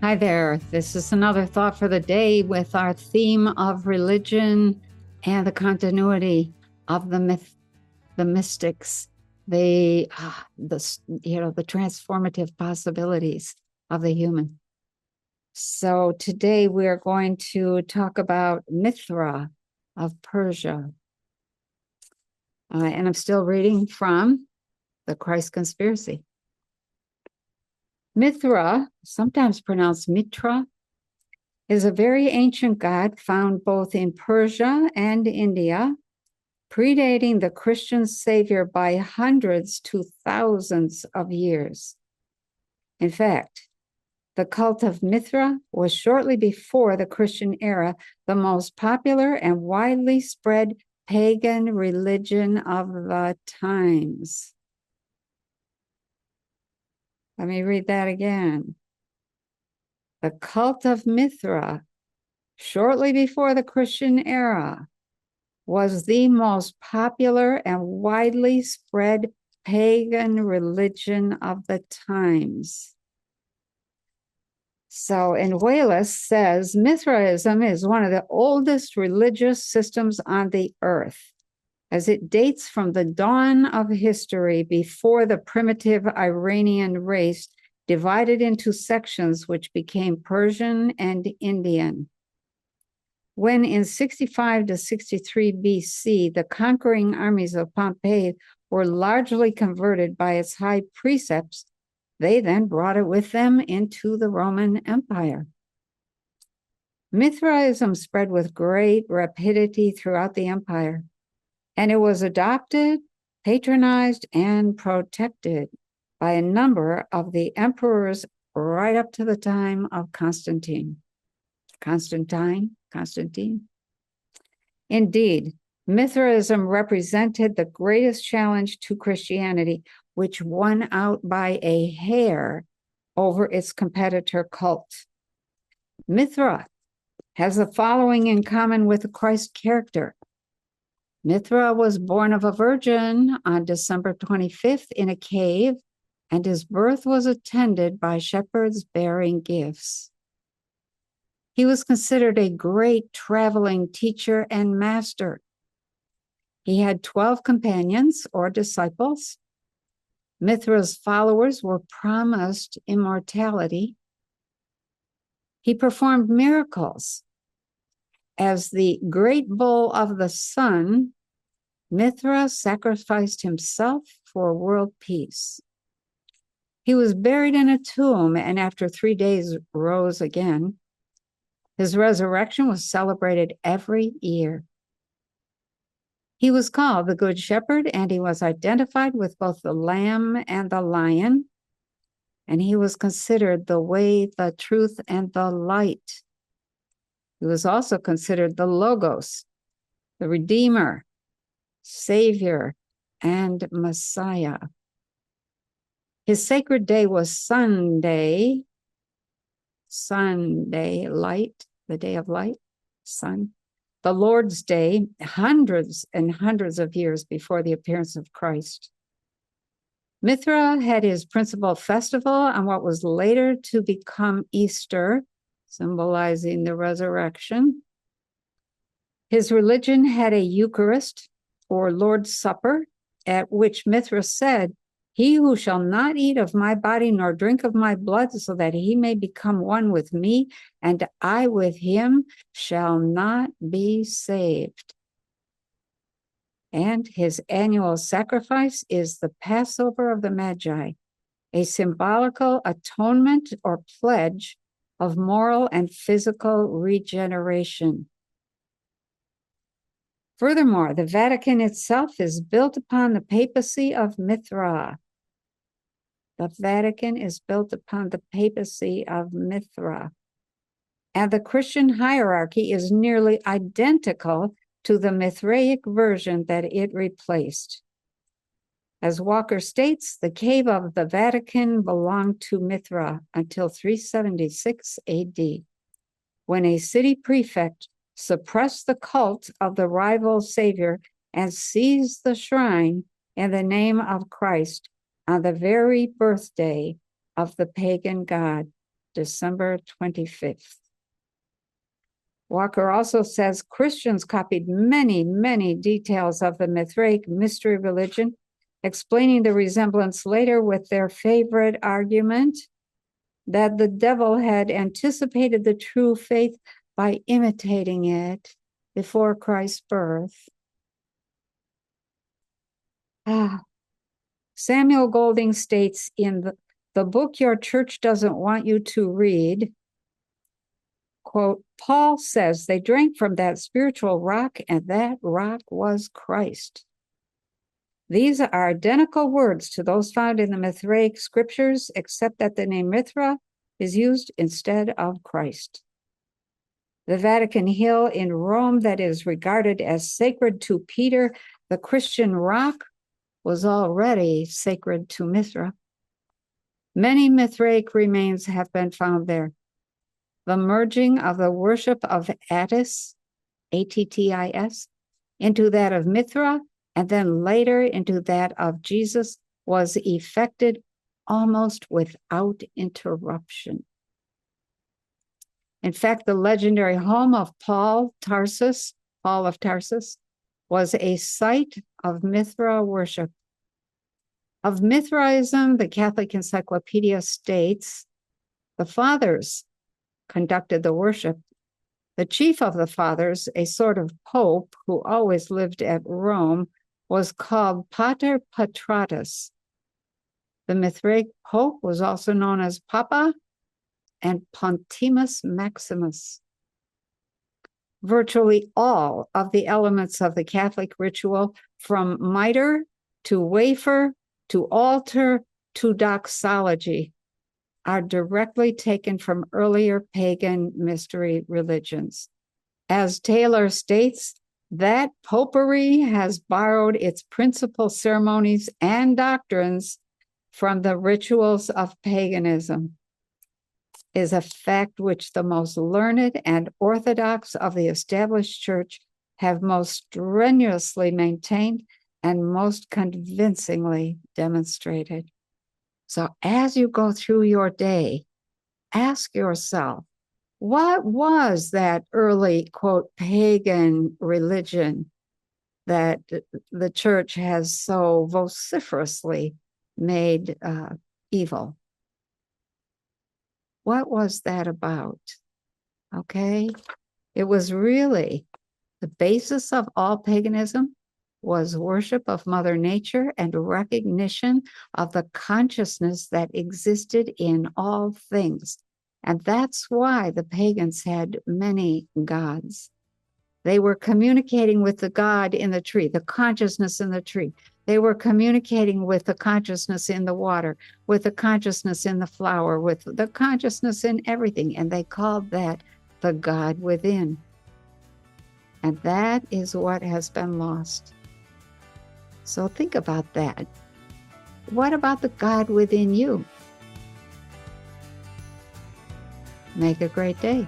Hi there. This is another thought for the day with our theme of religion and the continuity of the mystics, the transformative possibilities of the human. So today we are going to talk about Mithra of Persia. And I'm still reading from the Christ Conspiracy. Mithra, sometimes pronounced Mitra, is a very ancient god found both in Persia and India, predating the Christian savior by hundreds to thousands of years. In fact, the cult of Mithra was shortly before the Christian era the most popular and widely spread pagan religion of the times. Let me read that again. The cult of Mithra, shortly before the Christian era, was the most popular and widely spread pagan religion of the times. So, Enhuelis says Mithraism is one of the oldest religious systems on the earth, as it dates from the dawn of history before the primitive Iranian race divided into sections which became Persian and Indian. When in 65 to 63 BC, the conquering armies of Pompey were largely converted by its high precepts, they then brought it with them into the Roman Empire. Mithraism spread with great rapidity throughout the empire, and it was adopted, patronized, and protected by a number of the emperors right up to the time of Constantine. Indeed, Mithraism represented the greatest challenge to Christianity, which won out by a hair over its competitor cult. Mithra has the following in common with the Christ character. Mithra was born of a virgin on December 25th in a cave, and his birth was attended by shepherds bearing gifts. He was considered a great traveling teacher and master. He had 12 companions or disciples. Mithra's followers were promised immortality. He performed miracles. As the great bull of the sun, Mithra sacrificed himself for world peace. He was buried in a tomb and after 3 days rose again. His resurrection was celebrated every year. He was called the Good Shepherd, and he was identified with both the lamb and the lion, and he was considered the way, the truth, and the light. He was also considered the Logos, the Redeemer, Savior, and Messiah. His sacred day was Sunday, light, the day of light, sun. The Lord's Day, hundreds and hundreds of years before the appearance of Christ. Mithra had his principal festival on what was later to become Easter, symbolizing the resurrection. His religion had a Eucharist, or Lord's Supper, at which Mithra said, "He who shall not eat of my body nor drink of my blood, so that he may become one with me, and I with him, shall not be saved." And his annual sacrifice is the Passover of the Magi, a symbolical atonement or pledge of moral and physical regeneration. Furthermore, the Vatican itself is built upon the papacy of Mithra. The Vatican is built upon the papacy of Mithra. And the Christian hierarchy is nearly identical to the Mithraic version that it replaced. As Walker states, the cave of the Vatican belonged to Mithra until 376 AD, when a city prefect suppressed the cult of the rival savior and seized the shrine in the name of Christ on the very birthday of the pagan god. December 25th. Walker also says Christians copied many, many details of the Mithraic mystery religion, explaining the resemblance later with their favorite argument that the devil had anticipated the true faith by imitating it before Christ's birth. Samuel Golding states in the book your church doesn't want you to read, quote, Paul says they drank from that spiritual rock, and that rock was Christ. These are identical words to those found in the Mithraic scriptures, except that the name Mithra is used instead of Christ. The Vatican Hill in Rome that is regarded as sacred to Peter, the Christian rock, was already sacred to Mithra. Many Mithraic remains have been found there. The merging of the worship of Attis, Attis, into that of Mithra, and then later into that of Jesus, was effected almost without interruption. In fact, the legendary home of Paul of Tarsus, was a site of Mithra worship. Of Mithraism, the Catholic Encyclopedia states, the fathers conducted the worship. The chief of the fathers, a sort of pope who always lived at Rome, was called Pater Patratus. The Mithraic pope was also known as Papa and Pontimus Maximus. Virtually all of the elements of the Catholic ritual, from mitre to wafer to altar to doxology, are directly taken from earlier pagan mystery religions. As Taylor states, that popery has borrowed its principal ceremonies and doctrines from the rituals of paganism, is a fact which the most learned and orthodox of the established church have most strenuously maintained and most convincingly demonstrated. So as you go through your day, ask yourself, what was that early, quote, pagan religion that the church has so vociferously made evil? What was that about? Okay, it was really the basis of all paganism was worship of Mother Nature and recognition of the consciousness that existed in all things. And that's why the pagans had many gods. They were communicating with the God in the tree, the consciousness in the tree. They were communicating with the consciousness in the water, with the consciousness in the flower, with the consciousness in everything. And they called that the God within. And that is what has been lost. So think about that. What about the God within you? Make a great day.